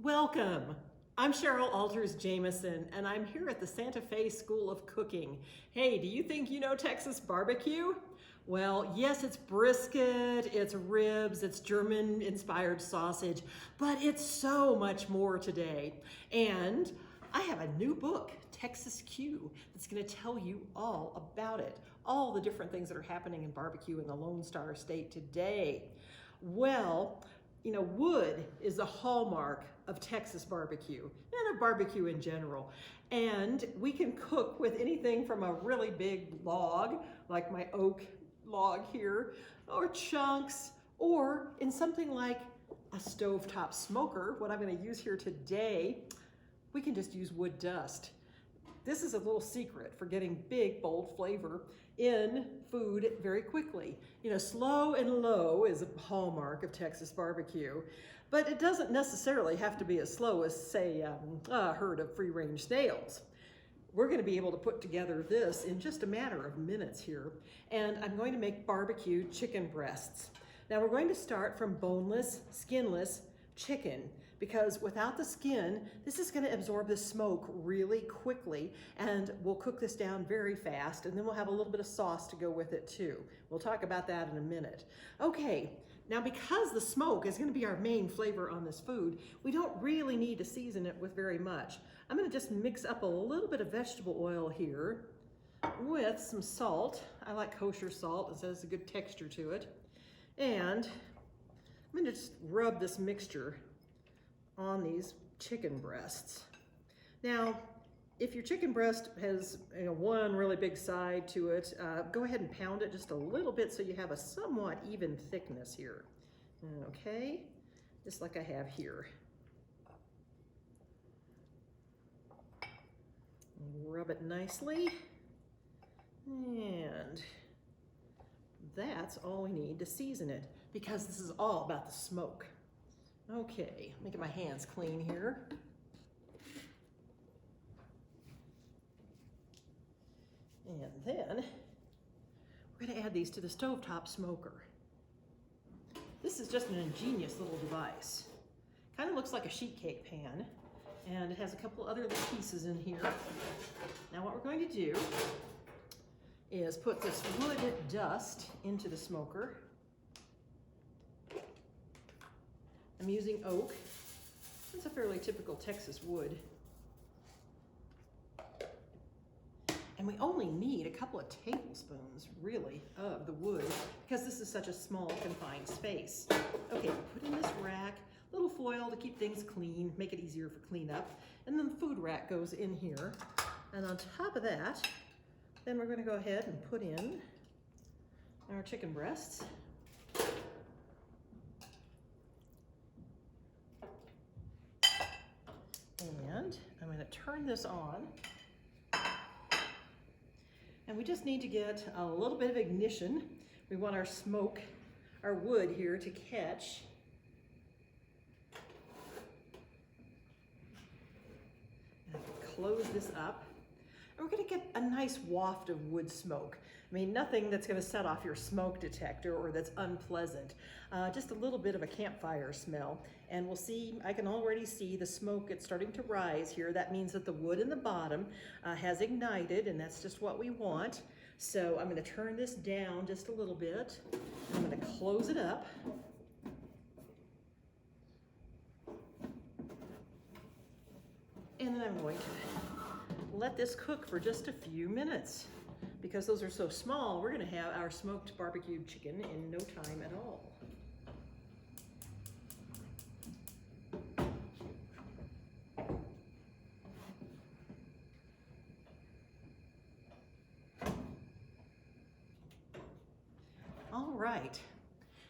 Welcome. I'm Cheryl Alters Jamison, and I'm here at the Santa Fe School of Cooking. Hey, do you think you know Texas barbecue? Well, yes, it's brisket, it's ribs, it's German-inspired sausage, but it's so much more today. And I have a new book, Texas Q, that's going to tell you all about it, all the different things that are happening in barbecue in the Lone Star State today. Well, you know, wood is the hallmark of Texas barbecue and of barbecue in general. And we can cook with anything from a really big log, like my oak log here, or chunks, or in something like a stovetop smoker, what I'm going to use here today, we can just use wood dust. This is a little secret for getting big, bold flavor in food very quickly. You know, slow and low is a hallmark of Texas barbecue, but it doesn't necessarily have to be as slow as, say, a herd of free-range snails. We're going to be able to put together this in just a matter of minutes here, and I'm going to make BBQ'd chicken breasts. Now we're going to start from boneless, skinless chicken, because without the skin, this is going to absorb the smoke really quickly, and we'll cook this down very fast, and then we'll have a little bit of sauce to go with it too. We'll talk about that in a minute. Okay, now because the smoke is going to be our main flavor on this food, we don't really need to season it with very much. I'm going to just mix up a little bit of vegetable oil here with some salt. I like kosher salt, it has a good texture to it. And I'm going to just rub this mixture on these chicken breasts. Now, if your chicken breast has one really big side to it, go ahead and pound it just a little bit so you have a somewhat even thickness here. Okay, just like I have here. Rub it nicely, and that's all we need to season it, because this is all about the smoke. Okay, let me get my hands clean here. And then we're going to add these to the stovetop smoker. This is just an ingenious little device. Kind of looks like a sheet cake pan, and it has a couple other little pieces in here. Now what we're going to do is put this wood dust into the smoker. I'm using oak. It's a fairly typical Texas wood. And we only need a couple of tablespoons, really, of the wood, because this is such a small, confined space. Okay, put in this rack, little foil to keep things clean, make it easier for cleanup. And then the food rack goes in here. And on top of that, then we're going to go ahead and put in our chicken breasts. And I'm going to turn this on. And we just need to get a little bit of ignition. We want our smoke, our wood here to catch. And close this up. And we're going to get a nice waft of wood smoke. I mean, nothing that's going to set off your smoke detector or that's unpleasant. Just a little bit of a campfire smell. And we'll see, I can already see the smoke, it's starting to rise here. That means that the wood in the bottom has ignited, and that's just what we want. So I'm going to turn this down just a little bit. I'm going to close it up. And then I'm going to let this cook for just a few minutes. Because those are so small, we're going to have our smoked barbecued chicken in no time at all. All right.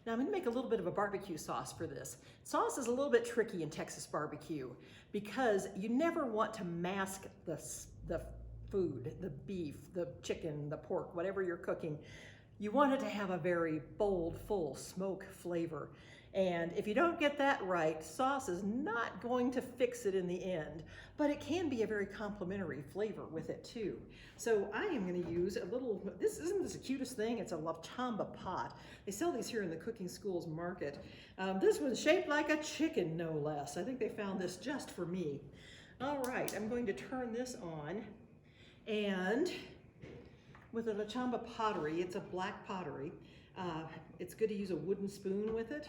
Now I'm going to make a little bit of a barbecue sauce for this. Sauce is a little bit tricky in Texas barbecue because you never want to mask the food, the beef, the chicken, the pork, whatever you're cooking. You want it to have a very bold, full smoke flavor. And if you don't get that right, sauce is not going to fix it in the end, but it can be a very complimentary flavor with it too. So I am gonna use a little, isn't this the cutest thing? It's a lachamba pot. They sell these here in the Cooking Schools Market. This one's shaped like a chicken, no less. I think they found this just for me. All right, I'm going to turn this on, and with the lachamba pottery, it's a black pottery. It's good to use a wooden spoon with it.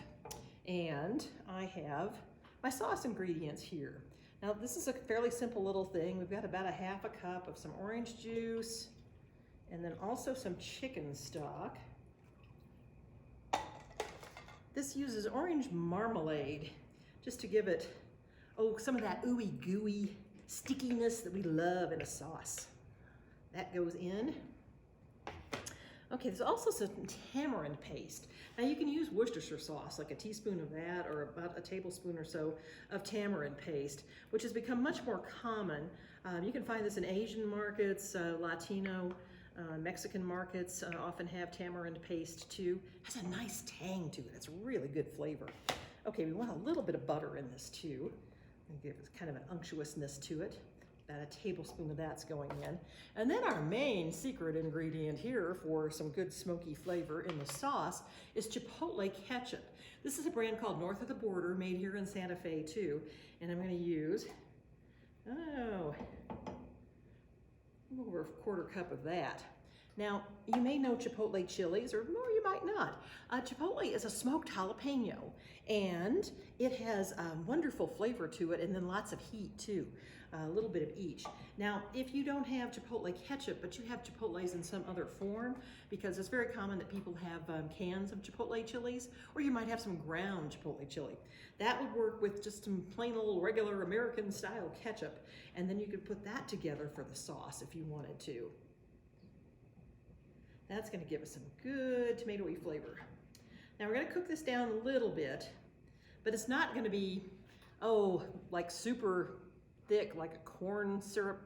And I have my sauce ingredients here. Now this is a fairly simple little thing. We've got about a half a cup of some orange juice, and then also some chicken stock. This uses orange marmalade just to give it, some of that ooey gooey stickiness that we love in a sauce. That goes in. Okay, there's also some tamarind paste. Now you can use Worcestershire sauce, like a teaspoon of that, or about a tablespoon or so of tamarind paste, which has become much more common. You can find this in Asian markets, Latino, Mexican markets often have tamarind paste too. It has a nice tang to it. It's a really good flavor. Okay, we want a little bit of butter in this too. Give it kind of an unctuousness to it. About a tablespoon of that's going in. And then our main secret ingredient here for some good smoky flavor in the sauce is chipotle ketchup. This is a brand called North of the Border, made here in Santa Fe too. And I'm gonna use, over a quarter cup of that. Now, you may know chipotle chilies, or you might not. Chipotle is a smoked jalapeno, and it has wonderful flavor to it, and then lots of heat too. A little bit of each. Now, if you don't have chipotle ketchup, but you have chipotles in some other form, because it's very common that people have cans of chipotle chilies, or you might have some ground chipotle chili. That would work with just some plain old regular American style ketchup, and then you could put that together for the sauce if you wanted to. That's gonna give us some good tomatoey flavor. Now we're gonna cook this down a little bit, but it's not gonna be, like super thick, like a corn syrup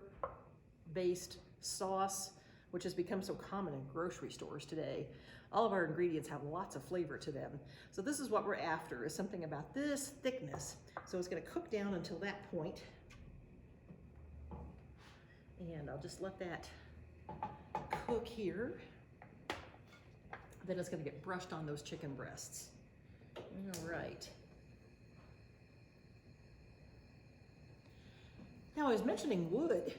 based sauce, which has become so common in grocery stores today. All of our ingredients have lots of flavor to them. So this is what we're after, is something about this thickness. So it's gonna cook down until that point. And I'll just let that cook here. Then it's gonna get brushed on those chicken breasts. All right. Now I was mentioning wood,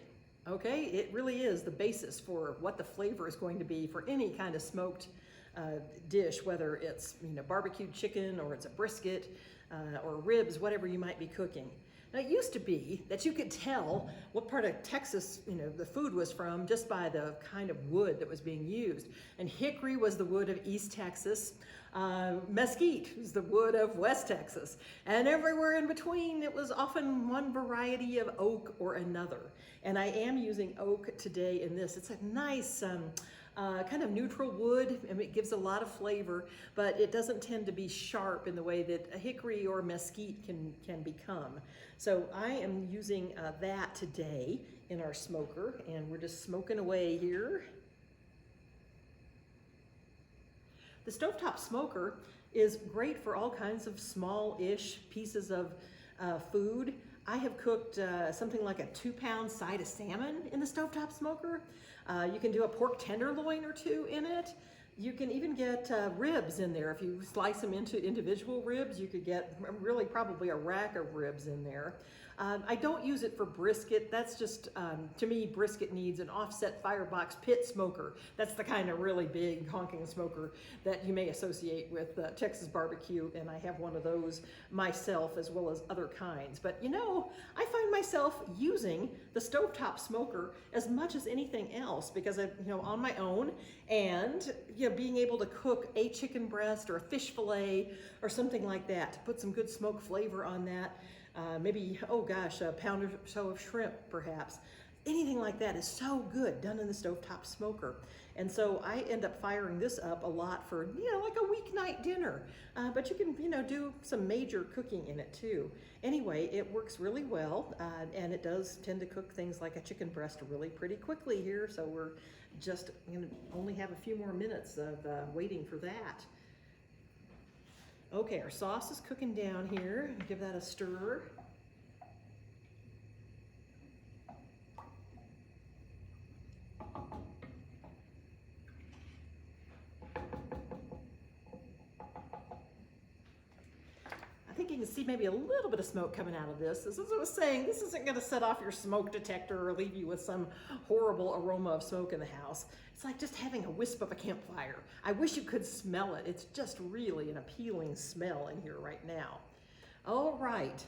okay? It really is the basis for what the flavor is going to be for any kind of smoked dish, whether it's barbecued chicken, or it's a brisket, or ribs, whatever you might be cooking. Now it used to be that you could tell what part of Texas the food was from just by the kind of wood that was being used. And hickory was the wood of East Texas. Mesquite was the wood of West Texas. And everywhere in between, it was often one variety of oak or another. And I am using oak today in this. It's a nice kind of neutral wood, and it gives a lot of flavor, but it doesn't tend to be sharp in the way that a hickory or mesquite can become. So I am using that today in our smoker, and we're just smoking away here. The stovetop smoker is great for all kinds of small-ish pieces of food. I have cooked something like a 2-pound side of salmon in the stovetop smoker. You can do a pork tenderloin or two in it. You can even get ribs in there. If you slice them into individual ribs, you could get really probably a rack of ribs in there. I don't use it for brisket. That's just, to me, brisket needs an offset firebox pit smoker. That's the kind of really big honking smoker that you may associate with Texas barbecue, and I have one of those myself as well as other kinds. But I find myself using the stovetop smoker as much as anything else because on my own, and being able to cook a chicken breast or a fish fillet or something like that to put some good smoke flavor on that. Maybe, a pound or so of shrimp, perhaps. Anything like that is so good done in the stovetop smoker. And so I end up firing this up a lot for, like a weeknight dinner. But you can, do some major cooking in it too. Anyway, it works really well, and it does tend to cook things like a chicken breast really pretty quickly here. So we're just going to only have a few more minutes of waiting for that. Okay, our sauce is cooking down here. Give that a stir. I think you can see maybe a little bit of smoke coming out of this. This is what I was saying. This isn't going to set off your smoke detector or leave you with some horrible aroma of smoke in the house. It's like just having a wisp of a campfire. I wish you could smell it. It's just really an appealing smell in here right now. All right.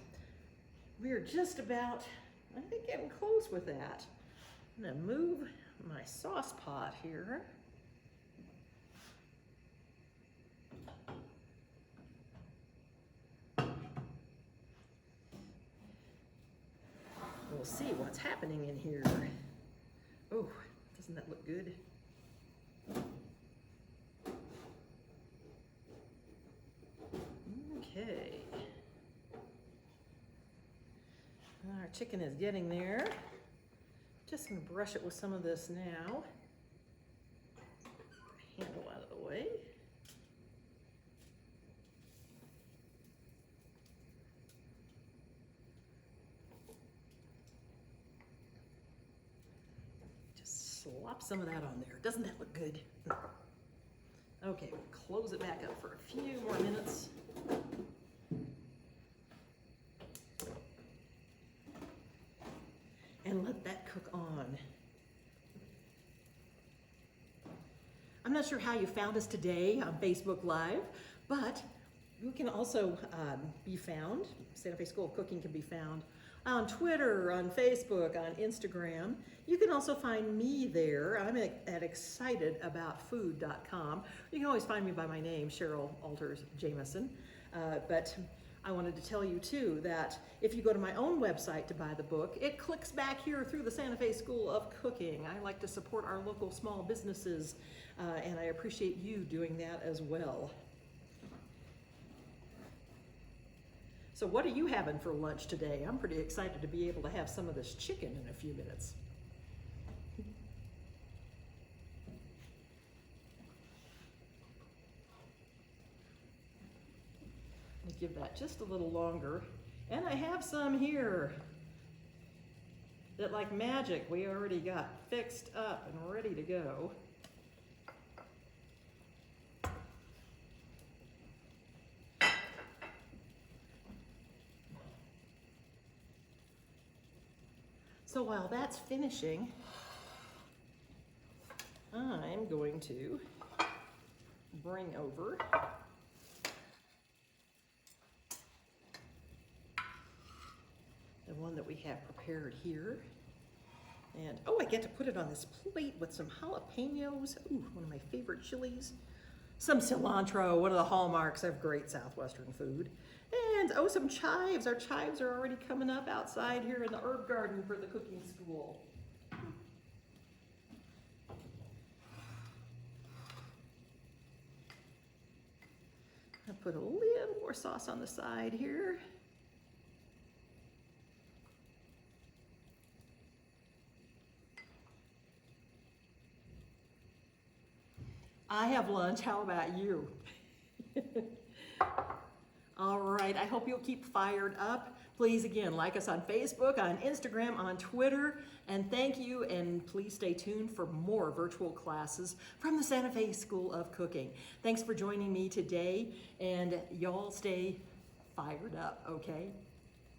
We're just about, I think, getting close with that. I'm going to move my sauce pot here. We'll see what's happening in here. Oh, doesn't that look good? Okay. Our chicken is getting there. Just gonna brush it with some of this now. Handle out of the way. Slop some of that on there. Doesn't that look good? Okay, we'll close it back up for a few more minutes. And let that cook on. I'm not sure how you found us today on Facebook Live, but you can also be found, Santa Fe School of Cooking can be found on Twitter, on Facebook, on Instagram. You can also find me there. I'm at excitedaboutfood.com. You can always find me by my name, Cheryl Alters Jamison. But I wanted to tell you too that if you go to my own website to buy the book, it clicks back here through the Santa Fe School of Cooking. I like to support our local small businesses, and I appreciate you doing that as well. So what are you having for lunch today? I'm pretty excited to be able to have some of this chicken in a few minutes. Let me give that just a little longer. And I have some here that, like magic, we already got fixed up and ready to go. So while that's finishing, I'm going to bring over the one that we have prepared here. And, oh, I get to put it on this plate with some jalapenos. Ooh, one of my favorite chilies. Some cilantro, one of the hallmarks of great Southwestern food. And, oh, some chives. Our chives are already coming up outside here in the herb garden for the cooking school. I'll put a little more sauce on the side here. I have lunch. How about you? All right. I hope you'll keep fired up. Please, again, like us on Facebook, on Instagram, on Twitter. And thank you. And please stay tuned for more virtual classes from the Santa Fe School of Cooking. Thanks for joining me today. And y'all stay fired up, okay?